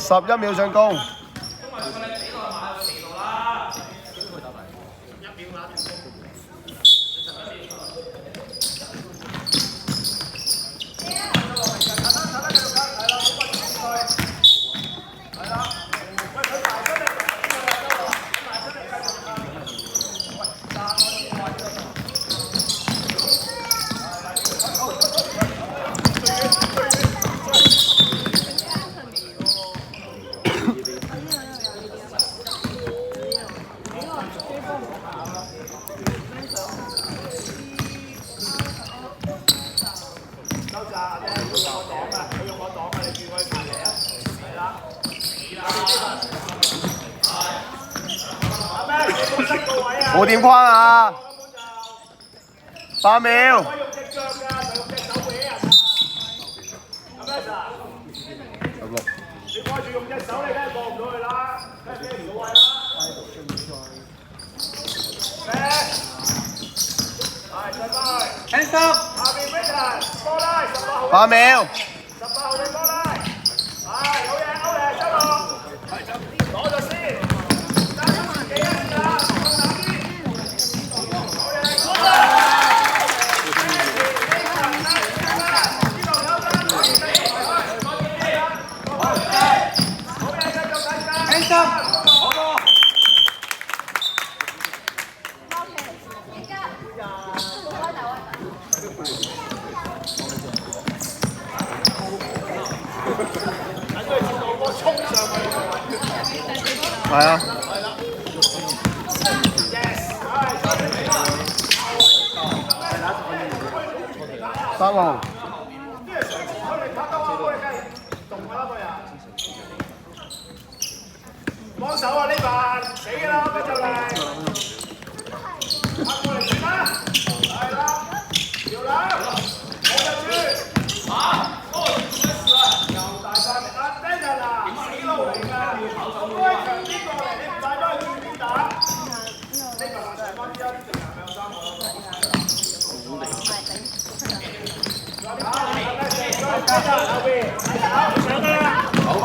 11秒進攻。冇點框啊！8秒。16。你掛住用隻手，你梗係過唔到去啦，梗係飛唔到位啦。係上翻去。Hands up。下邊飛人，波拉18號。8秒。18號你波拉。係好嘢，好嘢，收落。攞咗先。係啊。3號。幫手啊！呢bàn死㗎啦，跟住嚟。拍過嚟先啦。係啦。條兩。冇入住。又大塊力啊 ！Daniel 啊，死路嚟㗎。開強啲過嚟，你唔帶翻去邊打？呢個難題分一，定係兩3個咯。後邊，上得啦。好波。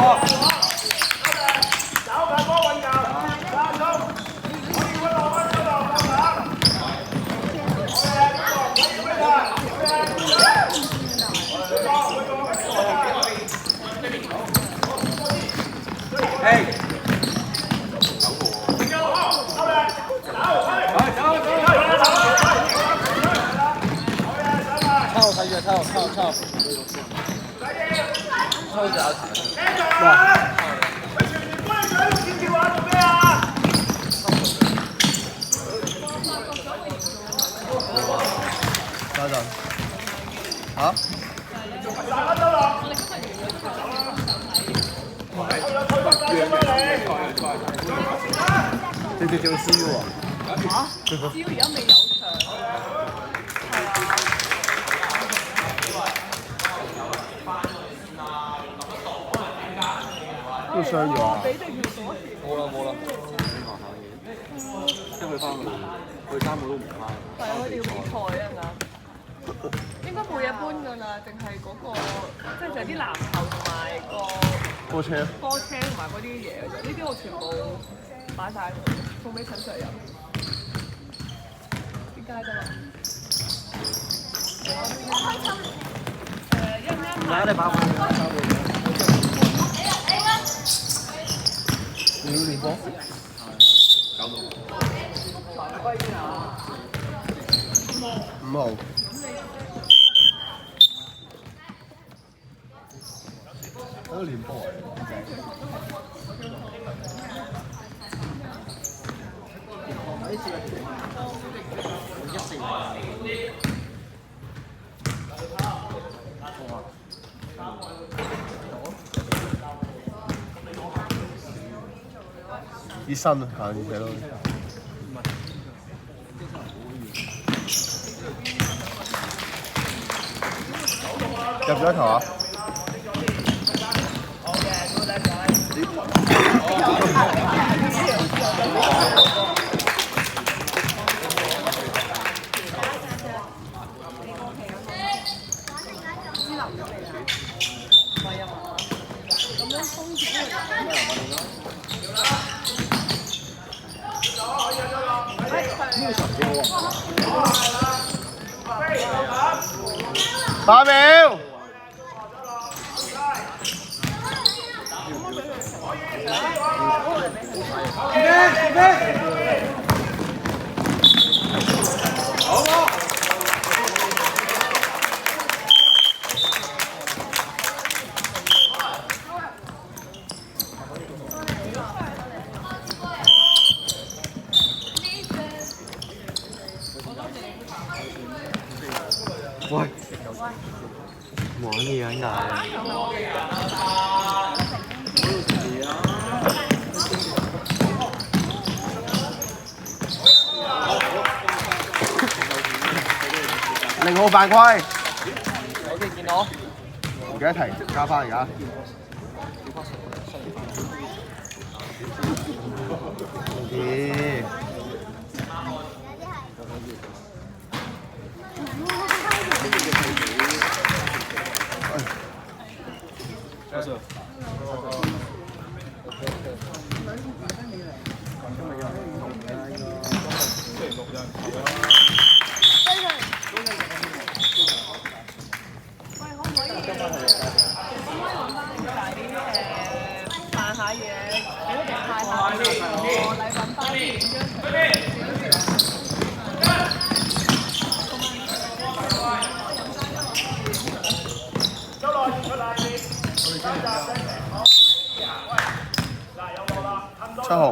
抄。抽就哇！喂，全面幫你喺度跳下做咩啊？等陣。嚇？大家收落。你哋做 CU 啊？嚇 ？CU 而家未有場。係啊。都傷咗啊！冇啦，即係佢翻去3個都唔翻。係啊，佢哋要比賽啊嘛。應該冇嘢搬㗎啦，淨係嗰個即係就係啲籃球同埋個波車同埋嗰啲嘢嘅啫。呢啲我全部擺晒送俾陳 Sir 飲。點解㗎嘛？我開心。一買你把你要練波？9號。5號。喺度練波啊！啲身啊，行住咯。入咗一球啊！咁樣風8秒。喂，玩嘢啊！0號犯規。有啲見到。唔記得提加翻而家。咦？扮下嘢，俾佢哋派下禮品包點樣？7號。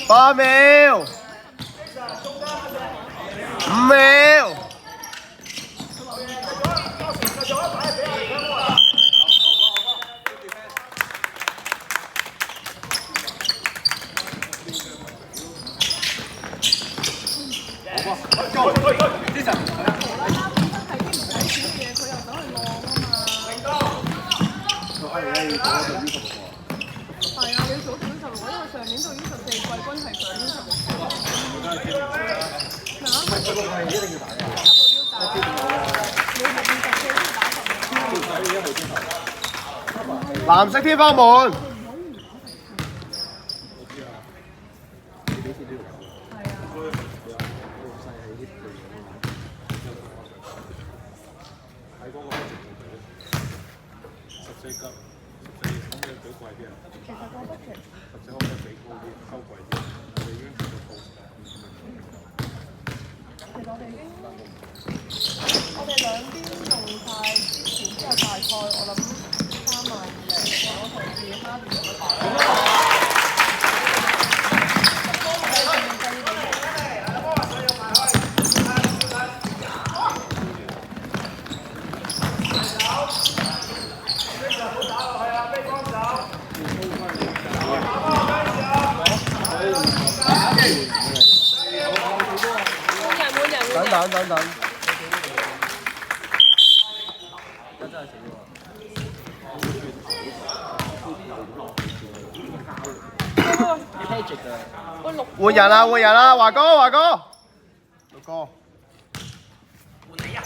8秒。5秒。藍色天花門。我哋兩邊用晒之前之後大概我諗3萬零，我同事蝦條咁樣。等。換人啦，華哥。老哥。換你啊！